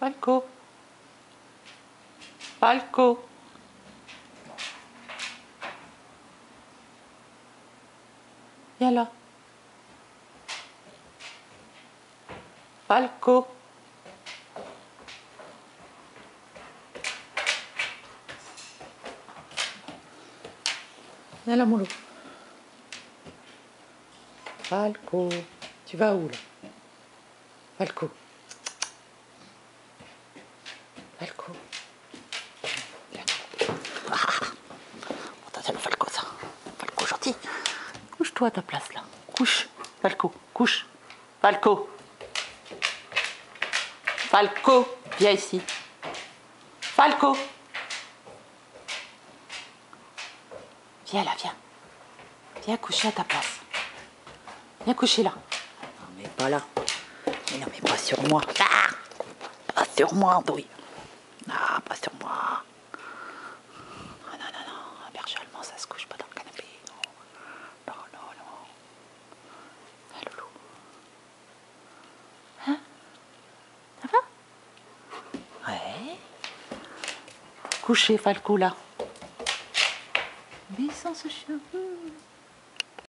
Falco. Falco. Viens là. Falco. Viens là, mon loup. Falco. Tu vas où, là? Falco. Falco. Viens. Ah. C'est le Falco, ça. Falco gentil. Couche-toi à ta place, là. Couche. Falco, couche. Falco. Falco. Viens ici. Falco. Viens là, viens. Viens coucher à ta place. Viens coucher là. Non, mais pas là. Mais non, mais pas sur moi. Ah, pas sur moi, Andouille. Ah, pas sur moi. Ah, non, non, non. Un berger allemand, ça se couche pas dans le canapé. Non, non, non, non. Ah, loulou. Hein? Ça va? Ouais. Coucher, Falco, là. Mais sans ce chien.